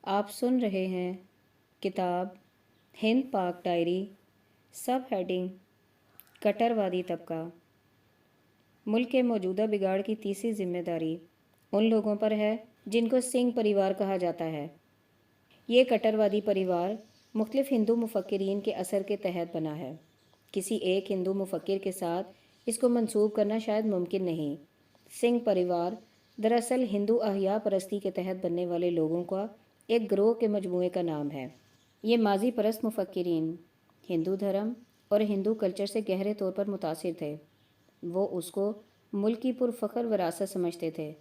آپ سن رہے ہیں کتاب Hind Pak diary, sub heading کٹروادی طبقہ۔ ملک کے موجودہ بگاڑ کی تیسری ذمہ داری ان لوگوں پر ہے جن کو سنگھ پریوار کہا جاتا ہے۔ یہ کٹروادی پریوار مختلف ہندو مفکرین کے اثر کے تحت بنا ہے۔ کسی ایک ہندو مفکر کے ساتھ اس کو منسوب کرنا شاید ممکن نہیں۔ سنگھ پریوار دراصل ہندو احیاء پرستی کے تحت بننے والے لوگوں کا ایک گروہ کے مجموعے کا نام ہے۔ یہ ماضی پرست مفکرین ہندو دھرم اور ہندو کلچر سے گہرے طور پر متاثر تھے۔ وہ اس کو ملک کی پرفخر وراثت سمجھتے تھے۔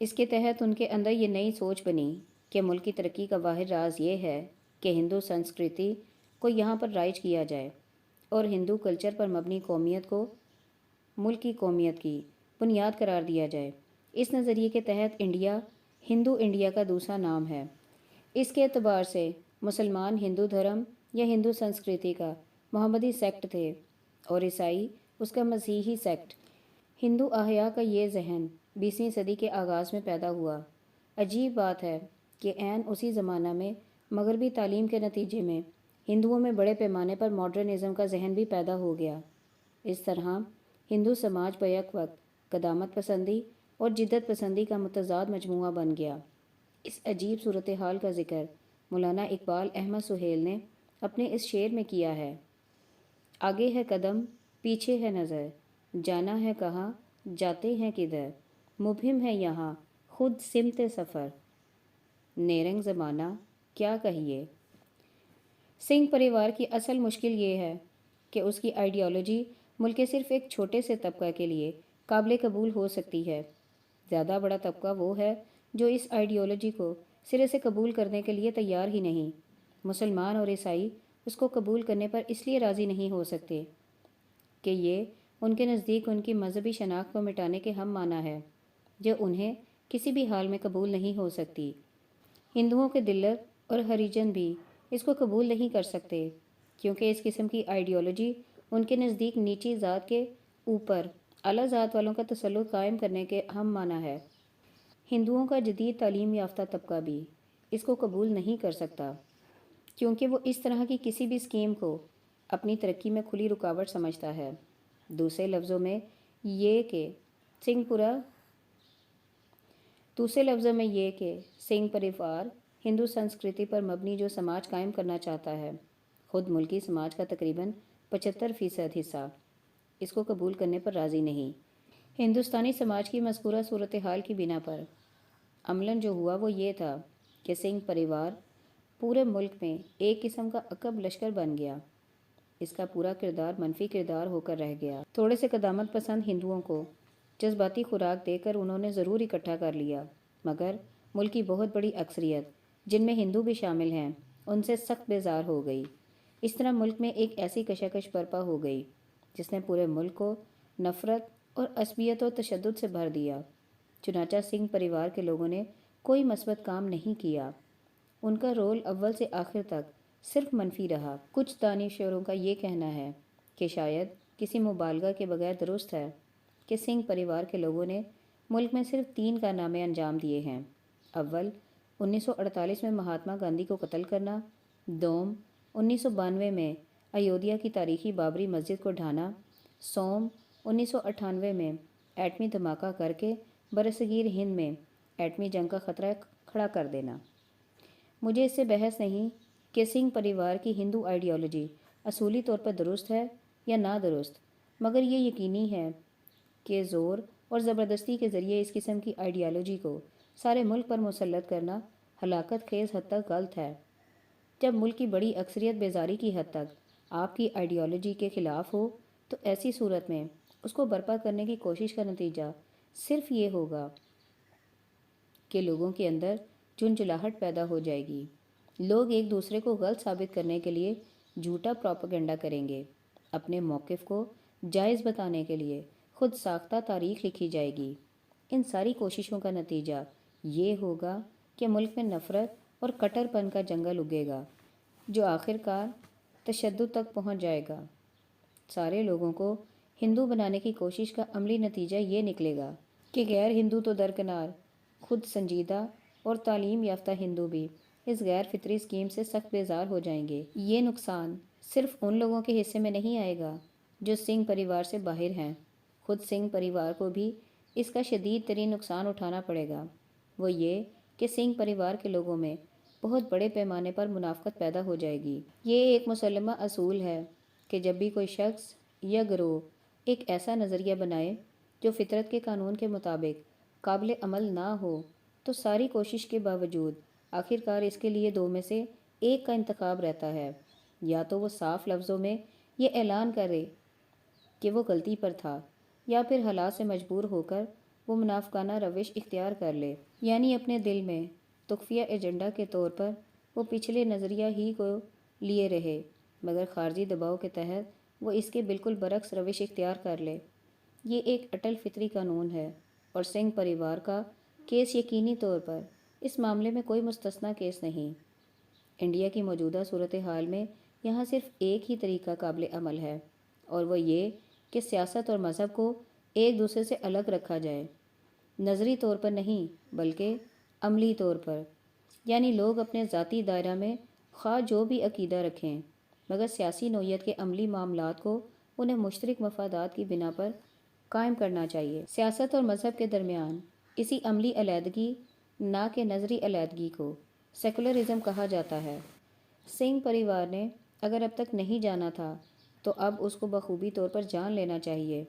اس کے تحت ان کے اندر یہ نئی سوچ بنی کہ ملک کی ترقی کا واحد راز یہ ہے کہ ہندو سنسکرتی کو یہاں پر رائج کیا جائے اور ہندو کلچر پر مبنی قومیت کو ملک کی قومیت کی بنیاد قرار دیا جائے۔ اس نظریے کے تحت انڈیا ہندو انڈیا کا دوسرا نام ہے۔ اس کے اعتبار سے مسلمان ہندو دھرم یا ہندو سنسکرتی کا محمدی سیکٹ تھے اور عیسائی اس کا مسیحی سیکٹ۔ ہندو احیاء کا یہ ذہن 20ویں صدی کے آغاز میں پیدا ہوا۔ عجیب بات ہے کہ عین اسی زمانہ میں مغربی تعلیم کے نتیجے میں ہندوؤں میں بڑے پیمانے پر ماڈرنزم کا ذہن بھی پیدا ہو گیا۔ اس طرح ہندو سماج بیک وقت قدامت پسندی اور جدت پسندی کا متضاد مجموعہ بن گیا۔ اس عجیب صورتحال کا ذکر مولانا اقبال احمد سہیل نے اپنے اس شعر میں کیا ہے: آگے ہے قدم پیچھے ہے نظر، جانا ہے کہاں جاتے ہیں کدھر، مبہم ہے یہاں خود سمت سفر، نیرنگ زمانہ کیا کہیے۔ سنگھ پریوار کی اصل مشکل یہ ہے کہ اس کی آئیڈیالوجی ملک کے صرف ایک چھوٹے سے طبقہ کے لیے قابل قبول ہو سکتی ہے۔ زیادہ بڑا طبقہ وہ ہے جو اس آئیڈیالوجی کو سرے سے قبول کرنے کے لیے تیار ہی نہیں۔ مسلمان اور عیسائی اس کو قبول کرنے پر اس لیے راضی نہیں ہو سکتے کہ یہ ان کے نزدیک ان کی مذہبی شناخت کو مٹانے کے ہم معنی ہے، جو انہیں کسی بھی حال میں قبول نہیں ہو سکتی۔ ہندوؤں کے دلت اور ہریجن بھی اس کو قبول نہیں کر سکتے کیونکہ اس قسم کی آئیڈیالوجی ان کے نزدیک نیچی ذات کے اوپر اعلیٰ ذات والوں کا تسلط قائم کرنے کے ہم معنی ہے۔ ہندوؤں کا جدید تعلیم یافتہ طبقہ بھی اس کو قبول نہیں کر سکتا کیونکہ وہ اس طرح کی کسی بھی اسکیم کو اپنی ترقی میں کھلی رکاوٹ سمجھتا ہے۔ دوسرے لفظوں میں یہ کہ سنگھ پریوار ہندو سنسکرتی پر مبنی جو سماج قائم کرنا چاہتا ہے، خود ملکی سماج کا تقریباً 75% حصہ اس کو قبول کرنے پر راضی نہیں۔ ہندوستانی سماج کی مذکورہ صورتحال کی بنا پر عملاً جو ہوا وہ یہ تھا کہ سنگھ پریوار پورے ملک میں ایک قسم کا عقب لشکر بن گیا۔ اس کا پورا کردار منفی کردار ہو کر رہ گیا۔ تھوڑے سے قدامت پسند ہندوؤں کو جذباتی خوراک دے کر انہوں نے ضرور اکٹھا کر لیا، مگر ملک کی بہت بڑی اکثریت جن میں ہندو بھی شامل ہیں ان سے سخت بیزار ہو گئی۔ اس طرح ملک میں ایک ایسی کشاکش برپا ہو گئی جس نے پورے ملک کو نفرت اور عصبیت و تشدد سے بھر دیا۔ چنانچہ سنگھ پریوار کے لوگوں نے کوئی مثبت کام نہیں کیا۔ ان کا رول اول سے آخر تک صرف منفی رہا۔ کچھ دانشوروں کا یہ کہنا ہے کہ شاید کسی مبالغہ کے بغیر درست ہے کہ سنگھ پریوار کے لوگوں نے ملک میں صرف 3 کارنامے انجام دیے ہیں: اول 1948 میں مہاتما گاندھی کو قتل کرنا، دوم 1992 میں ایودھیا کی تاریخی بابری مسجد کو ڈھانا، سوم 1998 میں ایٹمی دھماکہ کر کے برصغیر ہند میں ایٹمی جنگ کا خطرہ کھڑا کر دینا۔ مجھے اس سے بحث نہیں کہ سنگھ پریوار کی ہندو آئیڈیالوجی اصولی طور پر درست ہے یا نادرست، مگر یہ یقینی ہے کہ زور اور زبردستی کے ذریعے اس قسم کی آئیڈیالوجی کو سارے ملک پر مسلط کرنا ہلاکت خیز حد تک غلط ہے۔ جب ملک کی بڑی اکثریت بیزاری کی حد تک آپ کی آئیڈیالوجی کے خلاف ہو تو ایسی صورت میں اس کو برپا کرنے کی کوشش کا نتیجہ صرف یہ ہوگا کہ لوگوں کے اندر جھنجھلاہٹ پیدا ہو جائے گی۔ لوگ ایک دوسرے کو غلط ثابت کرنے کے لیے جھوٹا پروپیگنڈا کریں گے۔ اپنے موقف کو جائز بتانے کے لیے خود ساختہ تاریخ لکھی جائے گی۔ ان ساری کوششوں کا نتیجہ یہ ہوگا کہ ملک میں نفرت اور کٹر پن کا جنگل اگے گا جو آخر کار تشدد تک پہنچ جائے گا۔ سارے لوگوں کو ہندو بنانے کی کوشش کا عملی نتیجہ یہ نکلے گا کہ غیر ہندو تو درکنار، خود سنجیدہ اور تعلیم یافتہ ہندو بھی اس غیر فطری اسکیم سے سخت بیزار ہو جائیں گے۔ یہ نقصان صرف ان لوگوں کے حصے میں نہیں آئے گا جو سنگھ پریوار سے باہر ہیں، خود سنگھ پریوار کو بھی اس کا شدید ترین نقصان اٹھانا پڑے گا۔ وہ یہ کہ سنگھ پریوار کے لوگوں میں بہت بڑے پیمانے پر منافقت پیدا ہو جائے گی۔ یہ ایک مسلمہ اصول ہے کہ جب بھی کوئی شخص یا گروہ ایک ایسا نظریہ بنائے جو فطرت کے قانون کے مطابق قابل عمل نہ ہو تو ساری کوشش کے باوجود آخرکار اس کے لیے دو میں سے ایک کا انتخاب رہتا ہے، یا تو وہ صاف لفظوں میں یہ اعلان کرے کہ وہ غلطی پر تھا، یا پھر حالات سے مجبور ہو کر وہ منافقانہ روش اختیار کر لے، یعنی اپنے دل میں تخفیہ ایجنڈا کے طور پر وہ پچھلے نظریہ ہی کو لیے رہے، مگر خارجی دباؤ کے تحت وہ اس کے بالکل برعکس روش اختیار کر لے۔ یہ ایک اٹل فطری قانون ہے، اور سنگھ پریوار کا کیس یقینی طور پر اس معاملے میں کوئی مستثنیٰ کیس نہیں۔ انڈیا کی موجودہ صورتحال میں یہاں صرف ایک ہی طریقہ قابل عمل ہے، اور وہ یہ کہ سیاست اور مذہب کو ایک دوسرے سے الگ رکھا جائے، نظری طور پر نہیں بلکہ عملی طور پر، یعنی لوگ اپنے ذاتی دائرہ میں خواہ جو بھی عقیدہ رکھیں، مگر سیاسی نوعیت کے عملی معاملات کو انہیں مشترک مفادات کی بنا پر قائم کرنا چاہیے۔ سیاست اور مذہب کے درمیان اسی عملی علیحدگی، نہ کہ نظری علیحدگی، کو سیکولرزم کہا جاتا ہے۔ سنگھ پریوار نے اگر اب تک نہیں جانا تھا تو اب اس کو بخوبی طور پر جان لینا چاہیے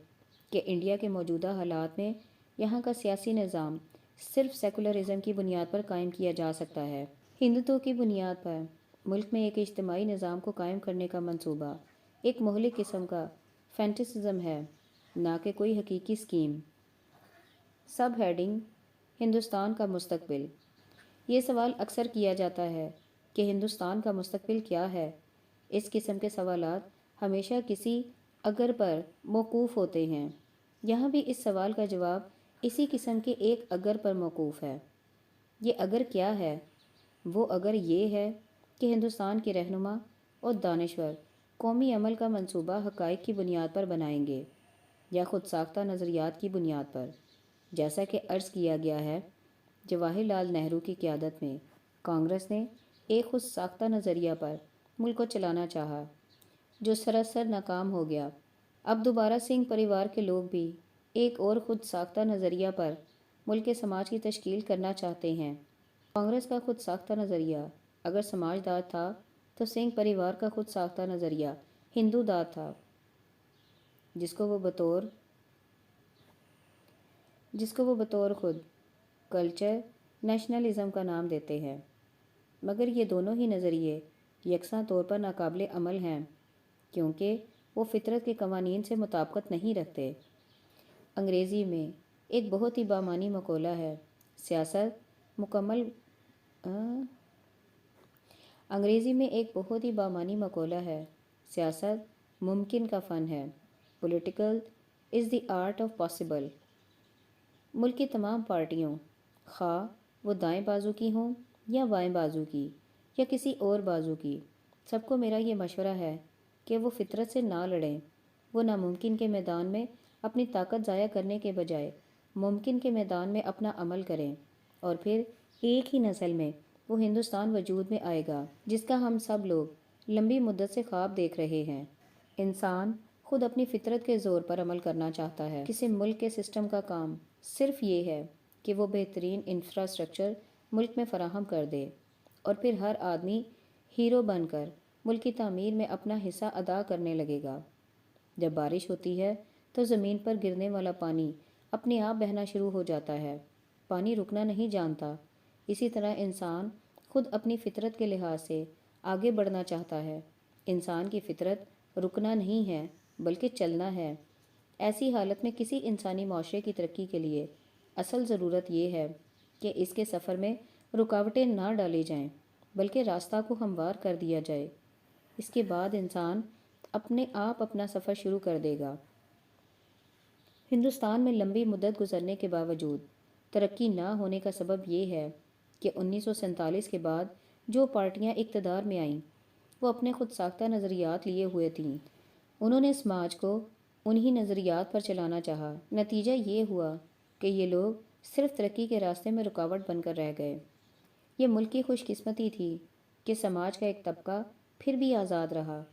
کہ انڈیا کے موجودہ حالات میں یہاں کا سیاسی نظام صرف سیکولرزم کی بنیاد پر قائم کیا جا سکتا ہے۔ ہندوتو کی بنیاد پر ملک میں ایک اجتماعی نظام کو قائم کرنے کا منصوبہ ایک مہلک قسم کا فینٹسزم ہے، نہ کہ کوئی حقیقی اسکیم۔ سب ہیڈنگ: ہندوستان کا مستقبل۔ یہ سوال اکثر کیا جاتا ہے کہ ہندوستان کا مستقبل کیا ہے؟ اس قسم کے سوالات ہمیشہ کسی اگر پر موقوف ہوتے ہیں۔ یہاں بھی اس سوال کا جواب اسی قسم کے ایک اگر پر موقوف ہے۔ یہ اگر کیا ہے؟ وہ اگر یہ ہے کہ ہندوستان کے رہنما اور دانشور قومی عمل کا منصوبہ حقائق کی بنیاد پر بنائیں گے یا خود ساختہ نظریات کی بنیاد پر۔ جیسا کہ عرض کیا گیا ہے، جواہر لال نہرو کی قیادت میں کانگریس نے ایک خود ساختہ نظریہ پر ملک کو چلانا چاہا جو سراسر ناکام ہو گیا۔ اب دوبارہ سنگھ پریوار کے لوگ بھی ایک اور خود ساختہ نظریہ پر ملک کے سماج کی تشکیل کرنا چاہتے ہیں۔ کانگریس کا خود ساختہ نظریہ اگر سماج دار تھا تو سنگھ پریوار کا خود ساختہ نظریہ ہندو دار تھا، جس کو وہ بطور خود کلچر نیشنلزم کا نام دیتے ہیں، مگر یہ دونوں ہی نظریے یکساں طور پر ناقابل عمل ہیں کیونکہ وہ فطرت کے قوانین سے مطابقت نہیں رکھتے۔ انگریزی میں ایک بہت ہی بامعنی مقولہ ہے، سیاست ممکن کا فن ہے۔ Political is the art of possible. ملک کی تمام پارٹیوں، خواہ وہ دائیں بازو کی ہوں یا بائیں بازو کی یا کسی اور بازو کی، سب کو میرا یہ مشورہ ہے کہ وہ فطرت سے نہ لڑیں۔ وہ ناممکن کے میدان میں اپنی طاقت ضائع کرنے کے بجائے ممکن کے میدان میں اپنا عمل کریں، اور پھر ایک ہی نسل میں وہ ہندوستان وجود میں آئے گا جس کا ہم سب لوگ لمبی مدت سے خواب دیکھ رہے ہیں۔ انسان خود اپنی فطرت کے زور پر عمل کرنا چاہتا ہے۔ کسی ملک کے سسٹم کا کام صرف یہ ہے کہ وہ بہترین انفراسٹرکچر ملک میں فراہم کر دے، اور پھر ہر آدمی ہیرو بن کر ملک کی تعمیر میں اپنا حصہ ادا کرنے لگے گا۔ جب بارش ہوتی ہے تو زمین پر گرنے والا پانی اپنے آپ بہنا شروع ہو جاتا ہے، پانی رکنا نہیں جانتا۔ اسی طرح انسان خود اپنی فطرت کے لحاظ سے آگے بڑھنا چاہتا ہے۔ انسان کی فطرت رکنا نہیں ہے بلکہ چلنا ہے۔ ایسی حالت میں کسی انسانی معاشرے کی ترقی کے لیے اصل ضرورت یہ ہے کہ اس کے سفر میں رکاوٹیں نہ ڈالی جائیں بلکہ راستہ کو ہموار کر دیا جائے۔ اس کے بعد انسان اپنے آپ اپنا سفر شروع کر دے گا۔ ہندوستان میں لمبی مدت گزرنے کے باوجود ترقی نہ ہونے کا سبب یہ ہے کہ 1947 کے بعد جو پارٹیاں اقتدار میں آئیں وہ اپنے خود ساختہ نظریات لیے ہوئے تھیں۔ انہوں نے سماج کو انہی نظریات پر چلانا چاہا۔ نتیجہ یہ ہوا کہ یہ لوگ صرف ترقی کے راستے میں رکاوٹ بن کر رہ گئے۔ یہ ملک کی خوش قسمتی تھی کہ سماج کا ایک طبقہ پھر بھی آزاد رہا،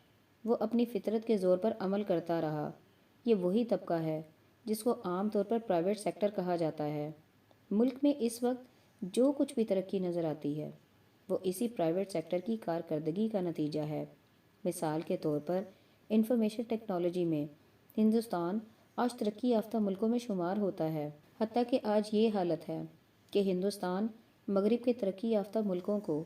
وہ اپنی فطرت کے زور پر عمل کرتا رہا۔ یہ وہی طبقہ ہے جس کو عام طور پر پرائیویٹ سیکٹر کہا جاتا ہے۔ ملک میں اس وقت جو کچھ بھی ترقی نظر آتی ہے وہ اسی پرائیویٹ سیکٹر کی کارکردگی کا نتیجہ ہے۔ مثال کے طور پر انفارمیشن ٹیکنالوجی میں ہندوستان آج ترقی یافتہ ملکوں میں شمار ہوتا ہے، حتیٰ کہ آج یہ حالت ہے کہ ہندوستان مغرب کے ترقی یافتہ ملکوں کو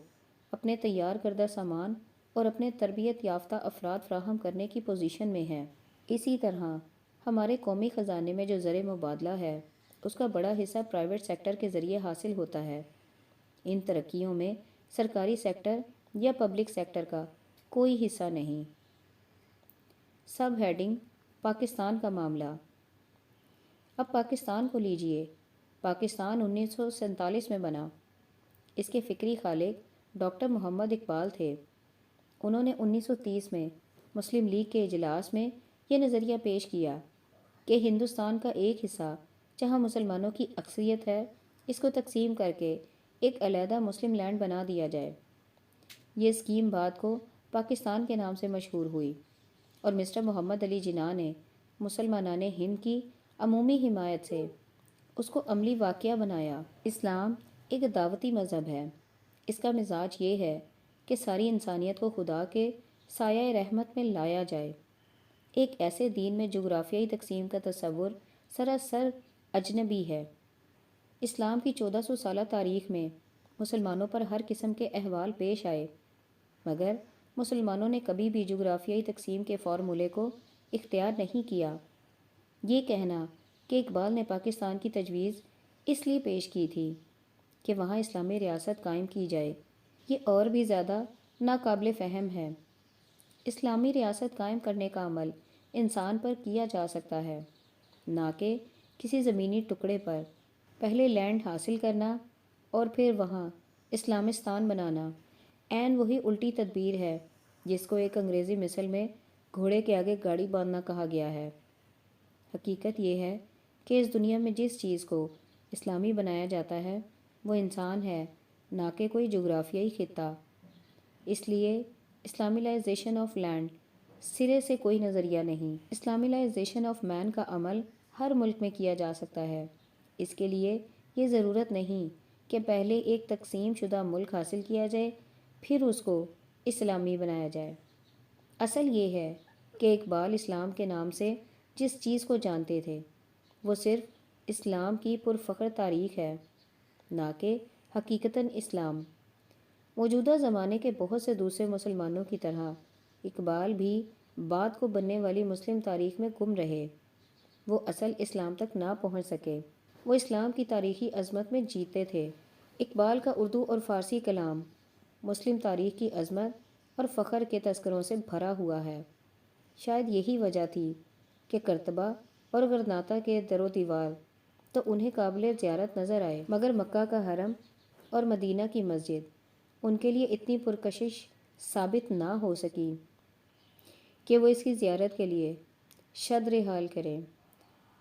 اپنے تیار کردہ سامان اور اپنے تربیت یافتہ افراد فراہم کرنے کی پوزیشن میں ہے۔ اسی طرح ہمارے قومی خزانے میں جو زر مبادلہ ہے اس کا بڑا حصہ پرائیویٹ سیکٹر کے ذریعے حاصل ہوتا ہے۔ ان ترقیوں میں سرکاری سیکٹر یا پبلک سیکٹر کا کوئی حصہ نہیں۔ سب ہیڈنگ: پاکستان کا معاملہ۔ اب پاکستان کو لیجئے۔ پاکستان 1947 میں بنا۔ اس کے فکری خالق ڈاکٹر محمد اقبال تھے۔ انہوں نے 1930 میں مسلم لیگ کے اجلاس میں یہ نظریہ پیش کیا کہ ہندوستان کا ایک حصہ جہاں مسلمانوں کی اکثریت ہے اس کو تقسیم کر کے ایک علیحدہ مسلم لینڈ بنا دیا جائے۔ یہ اسکیم بعد کو پاکستان کے نام سے مشہور ہوئی اور مسٹر محمد علی جناح نے مسلمانان ہند کی عمومی حمایت سے اس کو عملی واقعہ بنایا۔ اسلام ایک دعوتی مذہب ہے۔ اس کا مزاج یہ ہے کہ ساری انسانیت کو خدا کے سایہ رحمت میں لایا جائے۔ ایک ایسے دین میں جغرافیائی تقسیم کا تصور سراسر اجنبی ہے۔ اسلام کی 1400 سالہ تاریخ میں مسلمانوں پر ہر قسم کے احوال پیش آئے، مگر مسلمانوں نے کبھی بھی جغرافیائی تقسیم کے فارمولے کو اختیار نہیں کیا۔ یہ کہنا کہ اقبال نے پاکستان کی تجویز اس لیے پیش کی تھی کہ وہاں اسلامی ریاست قائم کی جائے، یہ اور بھی زیادہ ناقابل فہم ہے۔ اسلامی ریاست قائم کرنے کا عمل انسان پر کیا جا سکتا ہے، نہ کہ کسی زمینی ٹکڑے پر۔ پہلے لینڈ حاصل کرنا اور پھر وہاں اسلامستان بنانا عین وہی الٹی تدبیر ہے جس کو ایک انگریزی مثل میں گھوڑے کے آگے گاڑی باندھنا کہا گیا ہے۔ حقیقت یہ ہے کہ اس دنیا میں جس چیز کو اسلامی بنایا جاتا ہے وہ انسان ہے، نہ کہ کوئی جغرافیائی خطہ۔ اس لیے اسلامائزیشن آف لینڈ سرے سے کوئی نظریہ نہیں۔ اسلامائزیشن آف مین کا عمل ہر ملک میں کیا جا سکتا ہے۔ اس کے لیے یہ ضرورت نہیں کہ پہلے ایک تقسیم شدہ ملک حاصل کیا جائے پھر اس کو اسلامی بنایا جائے۔ اصل یہ ہے کہ اقبال اسلام کے نام سے جس چیز کو جانتے تھے وہ صرف اسلام کی پرفخر تاریخ ہے، نہ کہ حقیقتاً اسلام۔ موجودہ زمانے کے بہت سے دوسرے مسلمانوں کی طرح اقبال بھی بعد کو بننے والی مسلم تاریخ میں گم رہے۔ وہ اصل اسلام تک نہ پہنچ سکے۔ وہ اسلام کی تاریخی عظمت میں جیتے تھے۔ اقبال کا اردو اور فارسی کلام مسلم تاریخ کی عظمت اور فخر کے تذکروں سے بھرا ہوا ہے۔ شاید یہی وجہ تھی کہ کرتبہ اور غرناطہ کے در و دیوار تو انہیں قابل زیارت نظر آئے، مگر مکہ کا حرم اور مدینہ کی مسجد ان کے لیے اتنی پرکشش ثابت نہ ہو سکی کہ وہ اس کی زیارت کے لیے شد رحال کریں۔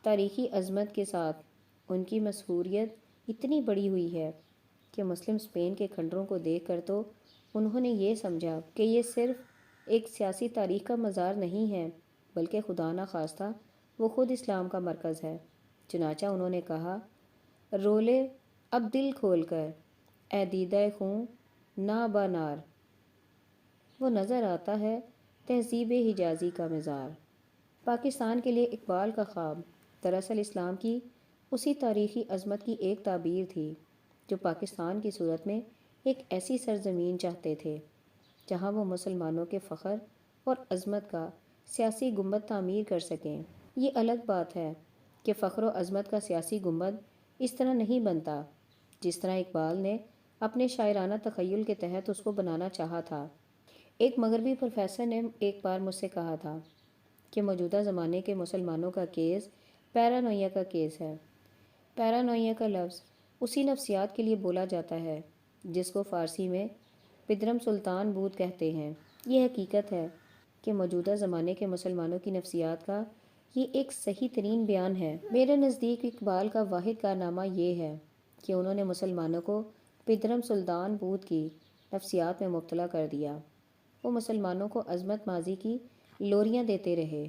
تاریخی عظمت کے ساتھ ان کی مشہوریت اتنی بڑی ہوئی ہے کہ مسلم اسپین کے کھنڈروں کو دیکھ کر تو انہوں نے یہ سمجھا کہ یہ صرف ایک سیاسی تاریخ کا مزار نہیں ہے بلکہ خدا نخواستہ وہ خود اسلام کا مرکز ہے۔ چنانچہ انہوں نے کہا، رولے اب دل کھول کر، اے دیدہ خوں نا بانار، وہ نظر آتا ہے تہذیب حجازی کا مزار۔ پاکستان کے لیے اقبال کا خواب دراصل اسلام کی اسی تاریخی عظمت کی ایک تعبیر تھی جو پاکستان کی صورت میں ایک ایسی سرزمین چاہتے تھے جہاں وہ مسلمانوں کے فخر اور عظمت کا سیاسی گنبد تعمیر کر سکیں۔ یہ الگ بات ہے کہ فخر و عظمت کا سیاسی گنبد اس طرح نہیں بنتا جس طرح اقبال نے اپنے شاعرانہ تخیل کے تحت اس کو بنانا چاہا تھا۔ ایک مغربی پروفیسر نے ایک بار مجھ سے کہا تھا کہ موجودہ زمانے کے مسلمانوں کا کیس پیرانویا کا کیس ہے۔ پیرانویا کا لفظ اسی نفسیات کے لیے بولا جاتا ہے جس کو فارسی میں پدرم سلطان بود کہتے ہیں۔ یہ حقیقت ہے کہ موجودہ زمانے کے مسلمانوں کی نفسیات کا یہ ایک صحیح ترین بیان ہے۔ میرے نزدیک اقبال کا واحد کارنامہ یہ ہے کہ انہوں نے مسلمانوں کو پدرم سلطان بود کی نفسیات میں مبتلا کر دیا۔ وہ مسلمانوں کو عظمت ماضی کی لوریاں دیتے رہے،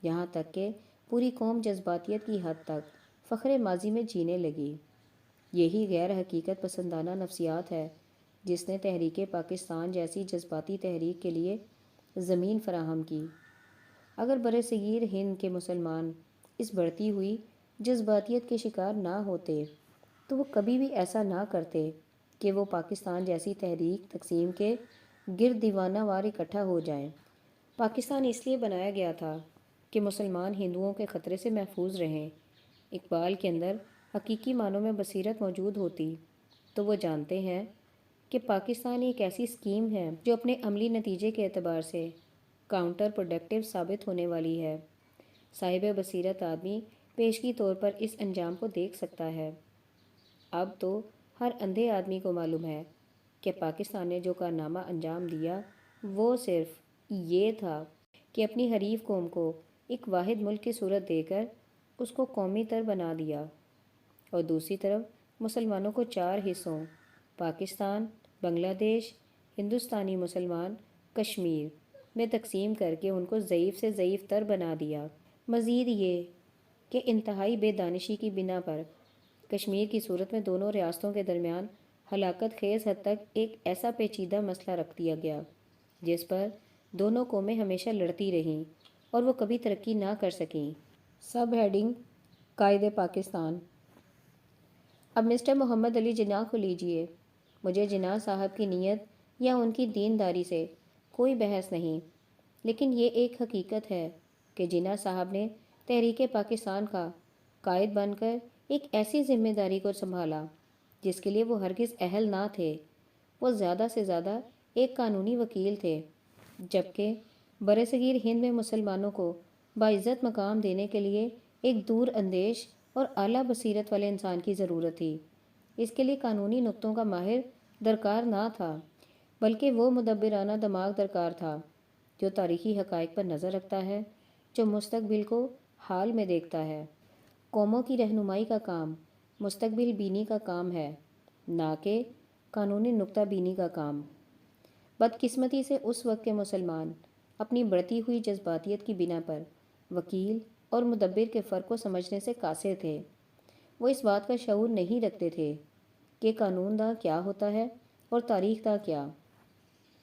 یہاں تک کہ پوری قوم جذباتیت کی حد تک فخر ماضی میں جینے لگی۔ یہی غیر حقیقت پسندانہ نفسیات ہے جس نے تحریک پاکستان جیسی جذباتی تحریک کے لیے زمین فراہم کی۔ اگر برصغیر ہند کے مسلمان اس بڑھتی ہوئی جذباتیت کے شکار نہ ہوتے تو وہ کبھی بھی ایسا نہ کرتے کہ وہ پاکستان جیسی تحریک تقسیم کے گرد دیوانہ وار اکٹھا ہو جائیں۔ پاکستان اس لیے بنایا گیا تھا کہ مسلمان ہندوؤں کے خطرے سے محفوظ رہیں۔ اقبال کے اندر حقیقی معنوں میں بصیرت موجود ہوتی تو وہ جانتے ہیں کہ پاکستان ایک ایسی اسکیم ہے جو اپنے عملی نتیجے کے اعتبار سے کاؤنٹر پروڈکٹیو ثابت ہونے والی ہے۔ صاحب بصیرت آدمی پیشگی طور پر اس انجام کو دیکھ سکتا ہے۔ اب تو ہر اندھے آدمی کو معلوم ہے کہ پاکستان نے جو کارنامہ انجام دیا وہ صرف یہ تھا کہ اپنی حریف قوم کو ایک واحد ملک کی صورت دے کر اس کو قومی تر بنا دیا، اور دوسری طرف مسلمانوں کو 4 حصوں پاکستان، بنگلہ دیش، ہندوستانی مسلمان، کشمیر میں تقسیم کر کے ان کو ضعیف سے ضعیف تر بنا دیا۔ مزید یہ کہ انتہائی بے دانشی کی بنا پر کشمیر کی صورت میں دونوں ریاستوں کے درمیان ہلاکت خیز حد تک ایک ایسا پیچیدہ مسئلہ رکھ دیا گیا جس پر دونوں قومیں ہمیشہ لڑتی رہیں اور وہ کبھی ترقی نہ کر سکیں۔ سب ہیڈنگ: قائد پاکستان۔ اب مسٹر محمد علی جناح کو لیجئے۔ مجھے جناح صاحب کی نیت یا ان کی دینداری سے کوئی بحث نہیں، لیکن یہ ایک حقیقت ہے کہ جناح صاحب نے تحریک پاکستان کا قائد بن کر ایک ایسی ذمہ داری کو سنبھالا جس کے لیے وہ ہرگز اہل نہ تھے۔ وہ زیادہ سے زیادہ ایک قانونی وکیل تھے، جبکہ برصغیر ہند میں مسلمانوں کو باعزت مقام دینے کے لیے ایک دور اندیش اور اعلیٰ بصیرت والے انسان کی ضرورت تھی۔ اس کے لیے قانونی نکتوں کا ماہر درکار نہ تھا، بلکہ وہ مدبرانہ دماغ درکار تھا جو تاریخی حقائق پر نظر رکھتا ہے، جو مستقبل کو حال میں دیکھتا ہے۔ قوموں کی رہنمائی کا کام مستقبل بینی کا کام ہے، نہ کہ قانونی نکتہ بینی کا کام۔ بدقسمتی سے اس وقت کے مسلمان اپنی بڑھتی ہوئی جذباتیت کی بنا پر وکیل اور مدبر کے فرق کو سمجھنے سے قاصر تھے۔ وہ اس بات کا شعور نہیں رکھتے تھے کہ قانون داں کیا ہوتا ہے اور تاریخ داں کیا۔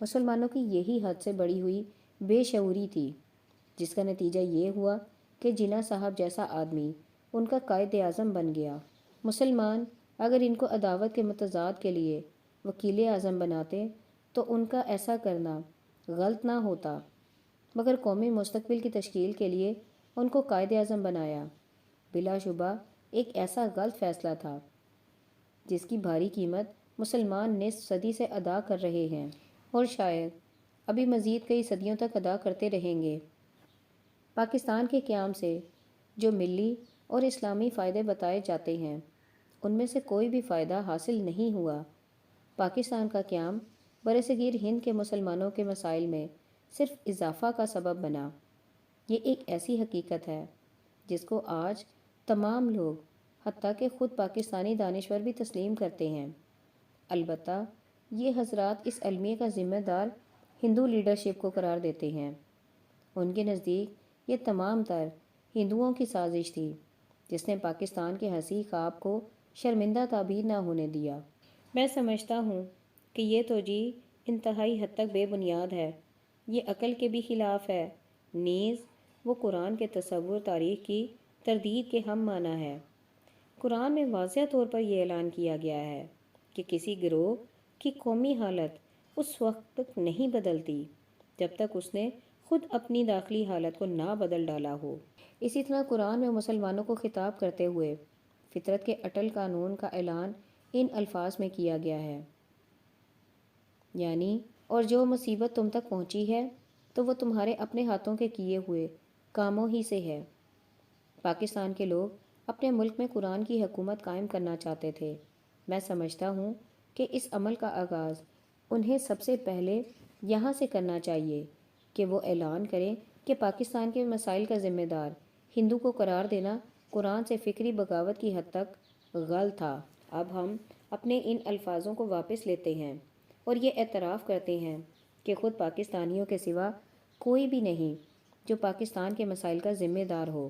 مسلمانوں کی یہی حد سے بڑھی ہوئی بے شعوری تھی جس کا نتیجہ یہ ہوا کہ جناح صاحب جیسا آدمی ان کا قائد اعظم بن گیا۔ مسلمان اگر ان کو عداوت کے متضاد کے لیے وکیل اعظم بناتے تو ان کا ایسا کرنا غلط نہ ہوتا، مگر قومی مستقبل کی تشکیل کے لیے ان کو قائد اعظم بنایا بلا شبہ ایک ایسا غلط فیصلہ تھا جس کی بھاری قیمت مسلمان نصف صدی سے ادا کر رہے ہیں اور شاید ابھی مزید کئی صدیوں تک ادا کرتے رہیں گے۔ پاکستان کے قیام سے جو ملی اور اسلامی فائدے بتائے جاتے ہیں ان میں سے کوئی بھی فائدہ حاصل نہیں ہوا۔ پاکستان کا قیام برصغیر ہند کے مسلمانوں کے مسائل میں صرف اضافہ کا سبب بنا۔ یہ ایک ایسی حقیقت ہے جس کو آج تمام لوگ حتیٰ کہ خود پاکستانی دانشور بھی تسلیم کرتے ہیں۔ البتہ یہ حضرات اس المیہ کا ذمہ دار ہندو لیڈرشپ کو قرار دیتے ہیں۔ ان کے نزدیک یہ تمام تر ہندوؤں کی سازش تھی جس نے پاکستان کے حسین خواب کو شرمندہ تعبیر نہ ہونے دیا۔ میں سمجھتا ہوں کہ یہ توجیہ انتہائی حد تک بے بنیاد ہے، یہ عقل کے بھی خلاف ہے، نیز وہ قرآن کے تصور تاریخ کی تردید کے ہم معنی ہے۔ قرآن میں واضح طور پر یہ اعلان کیا گیا ہے کہ کسی گروہ کی قومی حالت اس وقت تک نہیں بدلتی جب تک اس نے خود اپنی داخلی حالت کو نہ بدل ڈالا ہو۔ اسی طرح قرآن میں مسلمانوں کو خطاب کرتے ہوئے فطرت کے اٹل قانون کا اعلان ان الفاظ میں کیا گیا ہے، یعنی اور جو مصیبت تم تک پہنچی ہے تو وہ تمہارے اپنے ہاتھوں کے کیے ہوئے کاموں ہی سے ہے۔ پاکستان کے لوگ اپنے ملک میں قرآن کی حکومت قائم کرنا چاہتے تھے۔ میں سمجھتا ہوں کہ اس عمل کا آغاز انہیں سب سے پہلے یہاں سے کرنا چاہیے کہ وہ اعلان کریں کہ پاکستان کے مسائل کا ذمہ دار ہندو کو قرار دینا قرآن سے فکری بغاوت کی حد تک غلط تھا۔ اب ہم اپنے ان الفاظوں کو واپس لیتے ہیں اور یہ اعتراف کرتے ہیں کہ خود پاکستانیوں کے سوا کوئی بھی نہیں جو پاکستان کے مسائل کا ذمہ دار ہو۔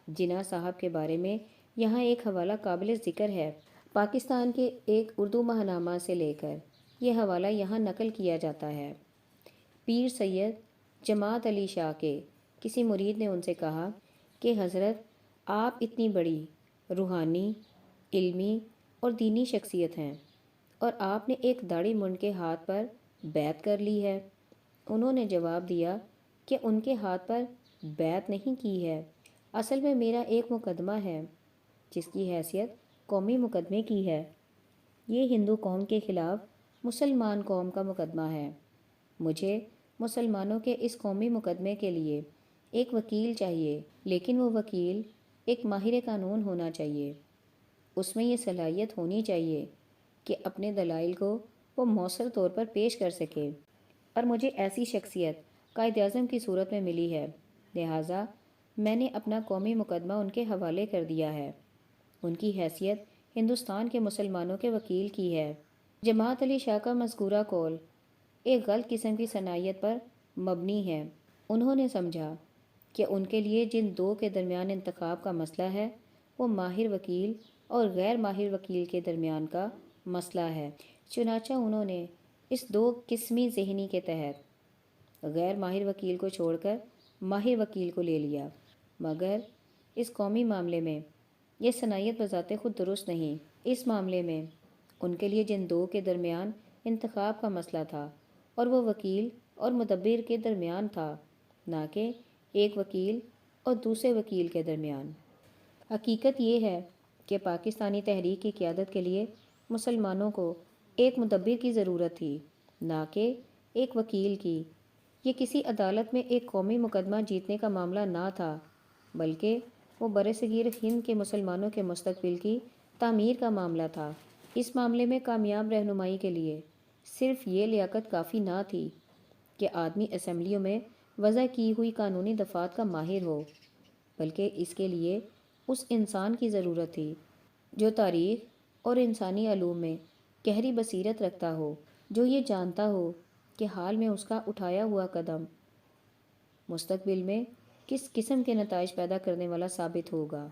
جناح صاحب کے بارے میں یہاں ایک حوالہ قابل ذکر ہے۔ پاکستان کے ایک اردو ماہنامہ سے لے کر یہ حوالہ یہاں نقل کیا جاتا ہے۔ پیر سید جماعت علی شاہ کے کسی مرید نے ان سے کہا کہ حضرت، آپ اتنی بڑی روحانی، علمی اور دینی شخصیت ہیں اور آپ نے ایک داڑھی منڈ کے ہاتھ پر بیعت کر لی ہے۔ انہوں نے جواب دیا کہ ان کے ہاتھ پر بیعت نہیں کی ہے، اصل میں میرا ایک مقدمہ ہے جس کی حیثیت قومی مقدمے کی ہے۔ یہ ہندو قوم کے خلاف مسلمان قوم کا مقدمہ ہے۔ مجھے مسلمانوں کے اس قومی مقدمے کے لیے ایک وکیل چاہیے، لیکن وہ وکیل ایک ماہر قانون ہونا چاہیے۔ اس میں یہ صلاحیت ہونی چاہیے کہ اپنے دلائل کو وہ مؤثر طور پر پیش کر سکے، اور مجھے ایسی شخصیت قائد اعظم کی صورت میں ملی ہے، لہٰذا میں نے اپنا قومی مقدمہ ان کے حوالے کر دیا ہے۔ ان کی حیثیت ہندوستان کے مسلمانوں کے وکیل کی ہے۔ جماعت علی شاہ کا مذکورہ قول ایک غلط قسم کی صلاحیت پر مبنی ہے۔ انہوں نے سمجھا کہ ان کے لیے جن دو کے درمیان انتخاب کا مسئلہ ہے وہ ماہر وکیل اور غیر ماہر وکیل کے درمیان کا مسئلہ ہے، چنانچہ انہوں نے اس دو قسمی ذہنی کے تحت غیر ماہر وکیل کو چھوڑ کر ماہر وکیل کو لے لیا۔ مگر اس قومی معاملے میں یہ صلاحیت بذات خود درست نہیں۔ اس معاملے میں ان کے لیے جن دو کے درمیان انتخاب کا مسئلہ تھا اور وہ وکیل اور مدبر کے درمیان تھا، نہ کہ ایک وکیل اور دوسرے وکیل کے درمیان۔ حقیقت یہ ہے کہ پاکستانی تحریک کی قیادت کے لیے مسلمانوں کو ایک مدبر کی ضرورت تھی، نہ کہ ایک وکیل کی۔ یہ کسی عدالت میں ایک قومی مقدمہ جیتنے کا معاملہ نہ تھا، بلکہ وہ برصغیر ہند کے مسلمانوں کے مستقبل کی تعمیر کا معاملہ تھا۔ اس معاملے میں کامیاب رہنمائی کے لیے صرف یہ لیاقت کافی نہ تھی کہ آدمی اسمبلیوں میں وضع کی ہوئی قانونی دفعات کا ماہر ہو، بلکہ اس کے لیے اس انسان کی ضرورت تھی جو تاریخ اور انسانی علوم میں گہری بصیرت رکھتا ہو، جو یہ جانتا ہو کہ حال میں اس کا اٹھایا ہوا قدم مستقبل میں کس قسم کے نتائج پیدا کرنے والا ثابت ہوگا۔